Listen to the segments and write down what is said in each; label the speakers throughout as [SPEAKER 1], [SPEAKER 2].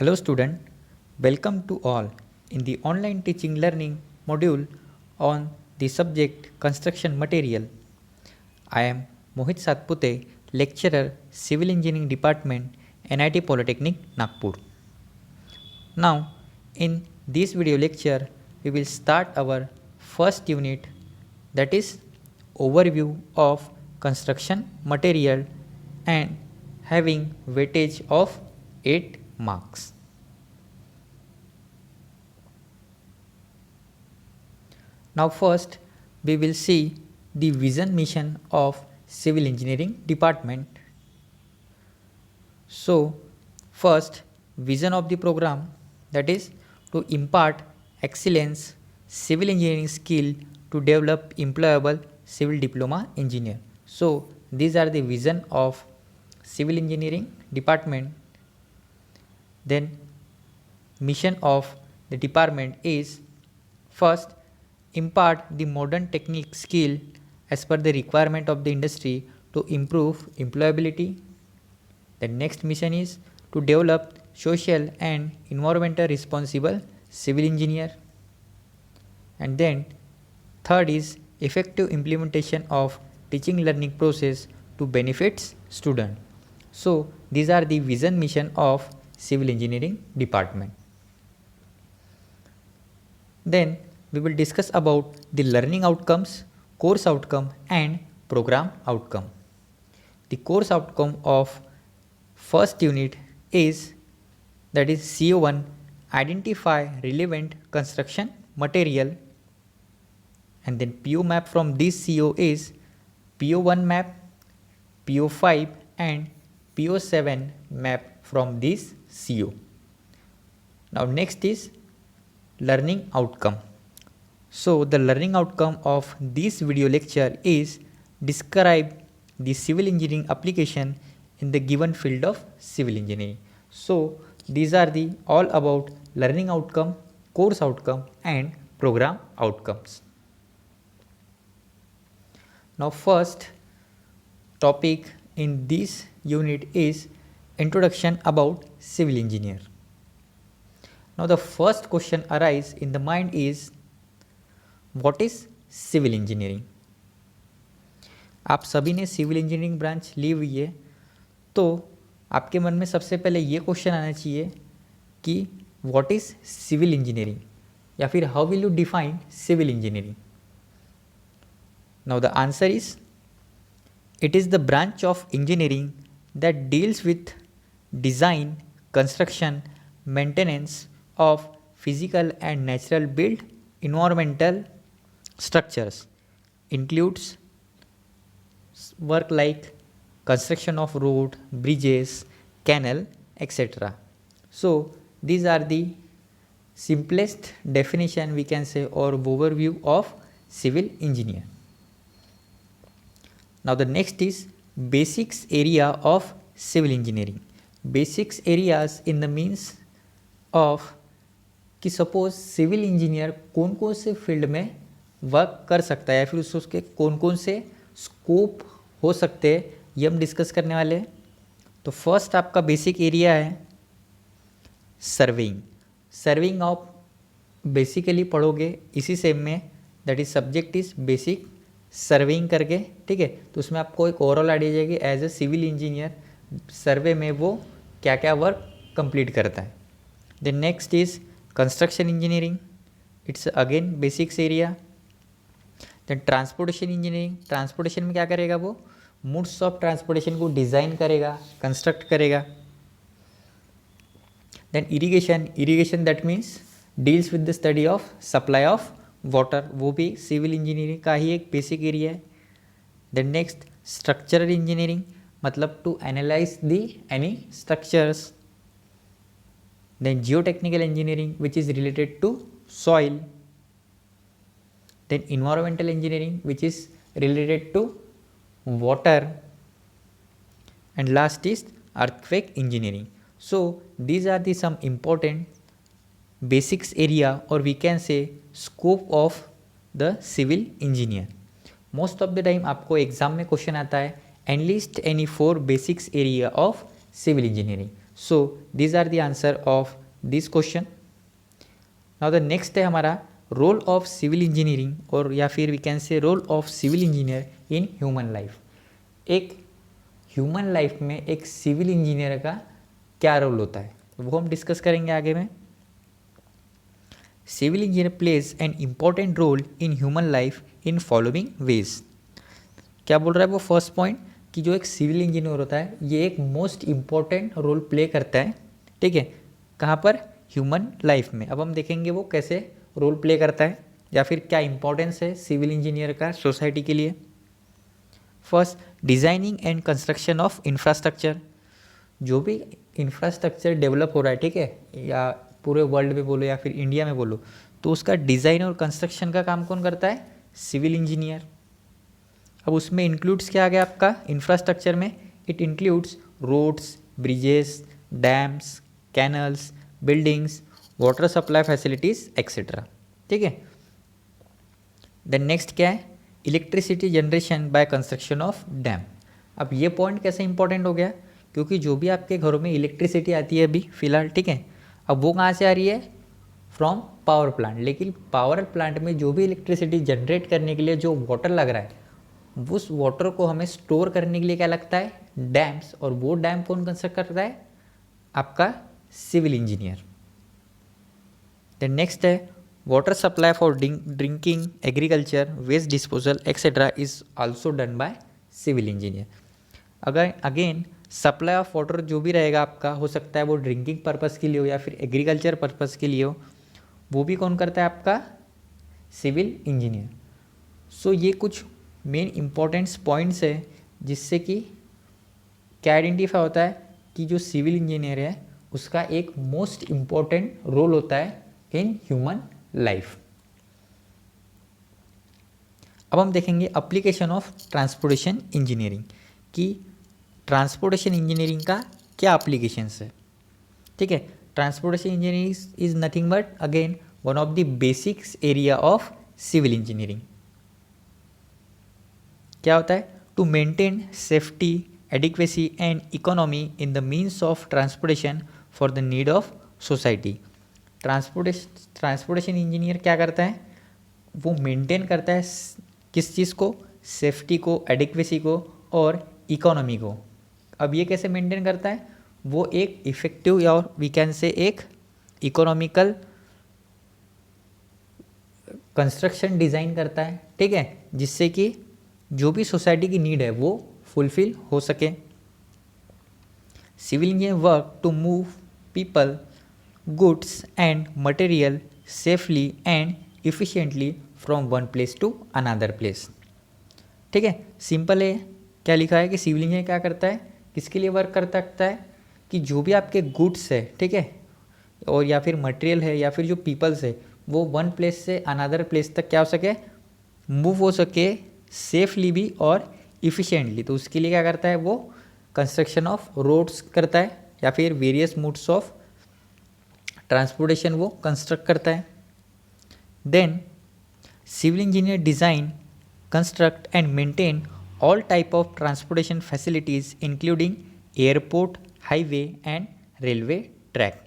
[SPEAKER 1] Hello student, welcome to all in the online teaching learning module on the subject construction material. I am Mohit Satpute, lecturer Civil Engineering Department, NIT Polytechnic, Nagpur. Now, in this video lecture, we will start our first unit, that is overview of construction material and having weightage of 8 marks. Now first we will see the vision mission of Civil Engineering Department. So first, vision of the program, that is to impart excellence civil engineering skill to develop employable civil diploma engineer. So these are the vision of Civil Engineering Department. Then mission of the department is first, impart the modern technique skill as per the requirement of the industry to improve employability. The next mission is to develop social and environmental responsible civil engineer. And then third is effective implementation of teaching learning process to benefits student. So these are the vision mission of Civil Engineering Department. Then we will discuss about the learning outcomes, course outcome and program outcome. The course outcome of first unit is, that is CO1, identify relevant construction material, and then PO map from this CO is PO1 map, PO5 and PO7 map from this CO. Now next is learning outcome. So the learning outcome of this video lecture is describe the civil engineering application in the given field of civil engineering. So these are the all about learning outcome, course outcome and program outcomes. Now first topic in this unit is introduction about civil engineer. Now the first question arise in the mind is, what is civil engineering? आप सभी ने civil engineering branch ली हुई है, तो आपके मन में सबसे पहले ये क्वेश्चन आना चाहिए कि व्हाट इज सिविल इंजीनियरिंग, या फिर how will you define civil engineering. Now the answer is, it is the branch of engineering that deals with design, construction, maintenance of physical and natural built environmental structures. Includes work like construction of road, bridges, canal, etc. So these are the simplest definition we can say or overview of civil engineer. Now the next is basics area of civil engineering. Basics areas in the means of कि suppose civil engineer कौन कौन से field में work कर सकता है या फिर उसके कौन कौन से स्कोप हो सकते हैं, ये हम डिस्कस करने वाले हैं. तो फर्स्ट आपका बेसिक एरिया है सर्वेइंग. सर्वेइंग आप बेसिकली पढ़ोगे इसी सेम में, that is subject is basic surveying करके, ठीक है. तो उसमें आपको एक ओवरऑल आइडिया जाएगी as a civil engineer survey में वो क्या क्या वर्क कंप्लीट करता है. Then next is construction engineering, it's again basics area. Then transportation engineering, transportation में क्या करेगा वो मोड्स ऑफ ट्रांसपोर्टेशन को डिज़ाइन करेगा, कंस्ट्रक्ट करेगा. Then irrigation, irrigation that means deals with the study of supply of water, वो भी civil engineering का ही एक बेसिक एरिया है. देन नेक्स्ट स्ट्रक्चरल इंजीनियरिंग, मतलब to analyse the any structures. Then geotechnical engineering which is related to soil. Then environmental engineering which is related to water, and last is earthquake engineering. So these are the some important basics area or we can say scope of the civil engineer. Most of the time आपको exam में question आता है enlist any 4 basics area of civil engineering. So these are the answer of this question. Now the next है हमारा role of civil engineering, और या फिर we can say role of civil engineer in human life. एक human life में एक civil engineer का क्या रोल होता है वो हम डिस्कस करेंगे आगे में. Civil engineer plays an important role in human life in following ways. क्या बोल रहा है वो फर्स्ट पॉइंट, कि जो एक सिविल इंजीनियर होता है ये एक मोस्ट इम्पॉर्टेंट रोल प्ले करता है. ठीक है, कहाँ पर, ह्यूमन लाइफ में. अब हम देखेंगे वो कैसे रोल प्ले करता है या फिर क्या इंपॉर्टेंस है सिविल इंजीनियर का सोसाइटी के लिए. First, designing and construction of infrastructure. जो भी इंफ्रास्ट्रक्चर डेवलप हो रहा है, ठीक है, या पूरे वर्ल्ड में बोलो या फिर इंडिया में बोलो, तो उसका डिज़ाइन और कंस्ट्रक्शन का काम कौन करता है, सिविल इंजीनियर. अब उसमें इंक्लूड्स क्या आ गया आपका इंफ्रास्ट्रक्चर में, it includes roads, bridges, dams, canals, buildings, water supply facilities etcetera. ठीक है. देन नेक्स्ट क्या है, electricity generation by construction of dam. अब ये पॉइंट कैसे इंपॉर्टेंट हो गया, क्योंकि जो भी आपके घरों में इलेक्ट्रिसिटी आती है अभी फ़िलहाल, ठीक है, अब वो कहाँ से आ रही है, फ्रॉम पावर प्लांट. लेकिन पावर प्लांट में जो भी इलेक्ट्रिसिटी जनरेट करने के लिए जो वाटर लग रहा है, उस वाटर को हमें स्टोर करने के लिए क्या लगता है, डैम्स. और वो डैम कौन कंस्ट्रक्ट करता है, आपका सिविल इंजीनियर. देन नेक्स्ट है water supply for drinking, agriculture, waste disposal etcetera is also done by civil engineer. अगर अगेन सप्लाई ऑफ वाटर जो भी रहेगा आपका, हो सकता है वो ड्रिंकिंग पर्पज़ के लिए हो या फिर एग्रीकल्चर पर्पज़ के लिए हो, वो भी कौन करता है, आपका सिविल इंजीनियर. सो ये कुछ मेन इंपॉर्टेंट्स पॉइंट्स है जिससे कि क्या आइडेंटिफाई होता है कि जो सिविल इंजीनियर है उसका एक मोस्ट इम्पॉर्टेंट रोल होता है इन ह्यूमन लाइफ. अब हम देखेंगे एप्लीकेशन ऑफ ट्रांसपोर्टेशन इंजीनियरिंग, कि ट्रांसपोर्टेशन इंजीनियरिंग का क्या एप्लीकेशंस है. ठीक है, transportation engineering is nothing but again one of the basics area of civil engineering. क्या होता है, to maintain safety, adequacy and economy in the means of transportation for the need of society. Transportation engineer क्या करता है, वो maintain करता है किस चीज़ को, सेफ्टी को, एडिक्वेसी को और इकोनॉमी को. अब ये कैसे मेंटेन करता है, वो एक इफ़ेक्टिव या वी कैन से एक इकोनॉमिकल कंस्ट्रक्शन डिज़ाइन करता है. ठीक है, जिससे कि जो भी सोसाइटी की नीड है वो फुलफिल हो सके. Civil engineer work to move people, goods and material safely and efficiently from one place to another place. ठीक है, सिंपल है. क्या लिखा है कि सिविल इंजीनियर क्या करता है, किसके लिए वर्क करता है, कि जो भी आपके गुड्स है, ठीक है, और या फिर मटेरियल है या फिर जो पीपल्स है, वो वन प्लेस से अनदर प्लेस तक क्या हो सके, मूव हो सके सेफली भी और इफ़िशिएंटली. तो उसके लिए क्या करता है, वो कंस्ट्रक्शन ऑफ रोड्स करता है या फिर वेरियस मोड्स ऑफ ट्रांसपोर्टेशन वो कंस्ट्रक्ट करता है. Then civil engineer design, construct and maintain all type of transportation facilities including airport, highway and railway track.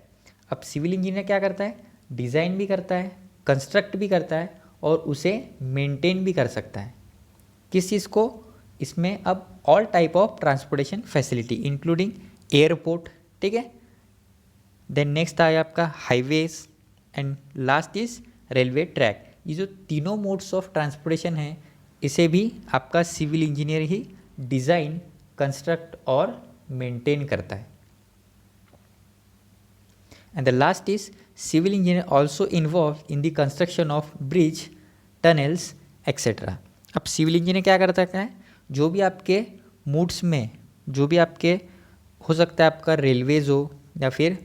[SPEAKER 1] अब सिविल इंजीनियर क्या करता है, डिज़ाइन भी करता है, कंस्ट्रक्ट भी करता है और उसे मेंटेन भी कर सकता है. किस चीज़ को, इसमें अब all type of transportation facility including airport. ठीक है, देन नेक्स्ट आया आपका highways and last is railway track. ये जो तीनों मोड्स ऑफ ट्रांसपोर्टेशन है, इसे भी आपका सिविल इंजीनियर ही डिज़ाइन, कंस्ट्रक्ट और मेंटेन करता है. And the last is civil engineer also involve in the construction of bridge, tunnels etcetera. अब सिविल इंजीनियर क्या करता है, जो भी आपके मूड्स में, जो भी आपके हो सकता है आपका रेलवेज हो या फिर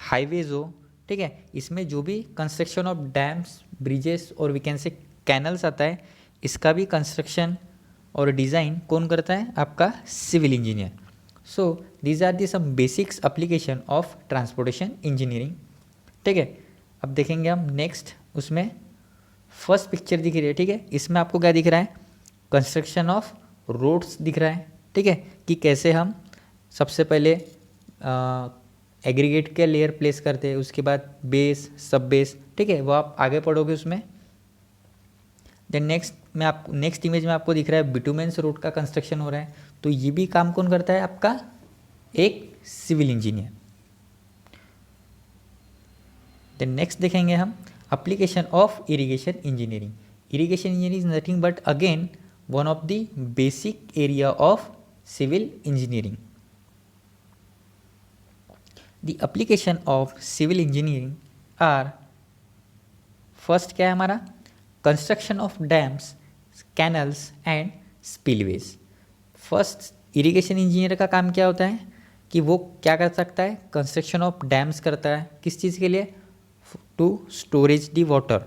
[SPEAKER 1] हाईवेज हो, ठीक है, इसमें जो भी कंस्ट्रक्शन ऑफ डैम्स, ब्रिजेस और वी कैन से कैनल्स आता है, इसका भी कंस्ट्रक्शन और डिज़ाइन कौन करता है, आपका civil engineer. So these are the some basics application of transportation engineering. ठीक है, अब देखेंगे हम नेक्स्ट, उसमें फर्स्ट पिक्चर दिख रही है. ठीक है, इसमें आपको क्या दिख रहा है, कंस्ट्रक्शन ऑफ रोड्स दिख रहा है. ठीक है, कि कैसे हम सबसे पहले एग्रीगेट के लेयर प्लेस करते हैं, उसके बाद बेस, सब बेस, ठीक है, वो आप आगे पढ़ोगे उसमें। देन नेक्स्ट इमेज में आपको दिख रहा है बिटुमेंस रोड का कंस्ट्रक्शन हो रहा है, तो ये भी काम कौन करता है? आपका एक सिविल इंजीनियर। देन नेक्स्ट देखेंगे हम application of irrigation engineering. Irrigation engineering is nothing but again one of the basic area of civil engineering. The application of civil engineering are, first क्या है हमारा? Construction of dams, canals and spillways. First irrigation engineer का काम क्या होता है कि वो क्या कर सकता है? कंस्ट्रक्शन ऑफ डैम्स करता है, किस चीज़ के लिए? To storage the water.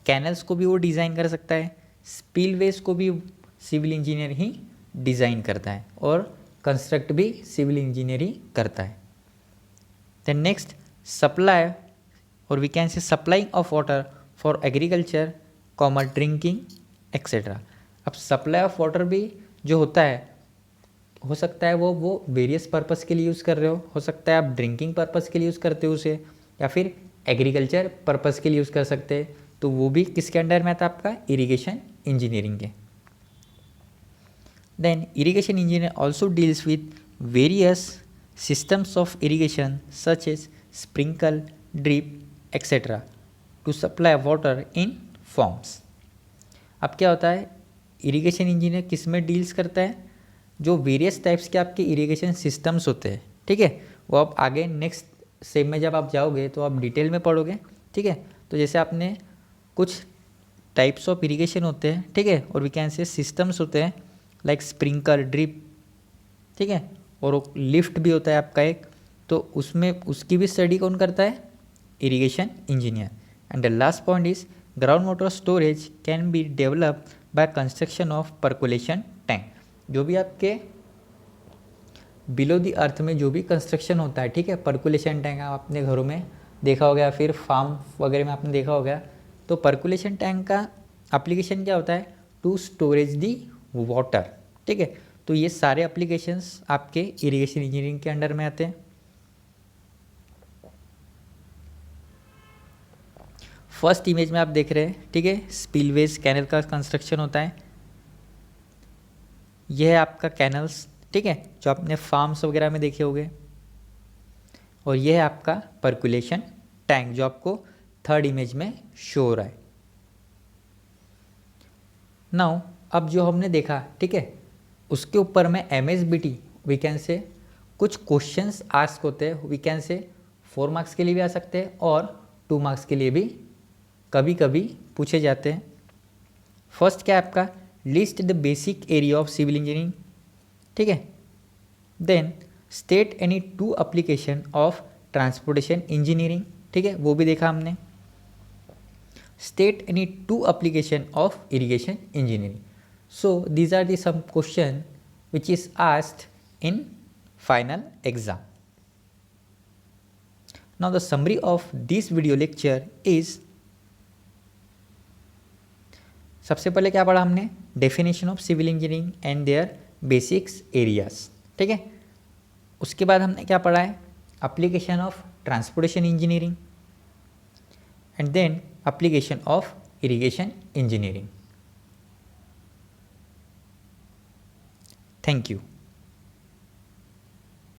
[SPEAKER 1] Canals को भी वो डिज़ाइन कर सकता है, स्पिलवेज को भी सिविल इंजीनियर ही डिज़ाइन करता है, और कंस्ट्रक्ट भी सिविल इंजीनियर ही करता है। देन नेक्स्ट सप्लाई, और we can say supplying of water for agriculture, common drinking etcetera. अब सप्लाई ऑफ वाटर भी जो होता है, हो सकता है वो वेरियस पर्पस के लिए यूज़ कर रहे हो सकता है आप ड्रिंकिंग पर्पस के लिए यूज़ करते हो उसे, या फिर एग्रीकल्चर पर्पस के लिए यूज़ कर सकते हैं, तो वो भी किसके अंडर में आता है? आपका इरिगेशन इंजीनियरिंग के। Then irrigation engineer also deals with various systems of irrigation such as sprinkle, drip, etc. to supply water in farms. अब क्या होता है? इरिगेशन इंजीनियर किस में डील्स करता है? जो वेरियस टाइप्स के आपके इरिगेशन सिस्टम्स होते हैं, ठीक है, वो आप आगे नेक्स्ट सेम में जब आप जाओगे तो आप डिटेल में पढ़ोगे, ठीक है। तो जैसे आपने कुछ टाइप्स ऑफ इरिगेशन होते हैं, ठीक है, और वी कैन से सिस्टम्स होते हैं लाइक स्प्रिंकल, ड्रिप, ठीक है, और लिफ्ट भी होता है आपका एक, तो उसमें उसकी भी स्टडी कौन करता है? Irrigation engineer. And the last point is ground water storage can be develop by construction of percolation tank. जो भी आपके बिलो द अर्थ में जो भी कंस्ट्रक्शन होता है, ठीक है, पर्कुलेशन टैंक आप अपने घरों में देखा होगा, फिर फार्म वगैरह में आपने देखा होगा, तो पर्कुलेशन टैंक का एप्लीकेशन क्या होता है? टू स्टोरेज दी वाटर, ठीक है। तो ये सारे एप्लीकेशंस आपके इरिगेशन इंजीनियरिंग के अंडर में आते हैं। फर्स्ट इमेज में आप देख रहे हैं, ठीक है, स्पिलवेज कैनल का कंस्ट्रक्शन होता है। यह है आपका कैनल्स, ठीक है, जो आपने फार्म्स वगैरह में देखे होंगे, और यह है आपका पर्कुलेशन टैंक जो आपको थर्ड इमेज में शो हो रहा है। नाउ अब जो हमने देखा, ठीक है, उसके ऊपर में MSBT वी कैन से कुछ क्वेश्चंस आस्क होते हैं, वी कैन से 4 मार्क्स के लिए भी आ सकते हैं और 2 मार्क्स के लिए भी कभी कभी पूछे जाते हैं। फर्स्ट क्या है आपका? List the basic area of civil engineering, ठीक है। Then state any 2 application of transportation engineering, ठीक है, वो भी देखा हमने। State any 2 application of irrigation engineering. So these are the some question which is asked in final exam. Now the summary of this video lecture is, सबसे पहले क्या पढ़ा हमने? Definition of civil engineering and their basics areas, ठीक है। उसके बाद हमने क्या पढ़ा है? Application of transportation engineering and then application of irrigation engineering. Thank you.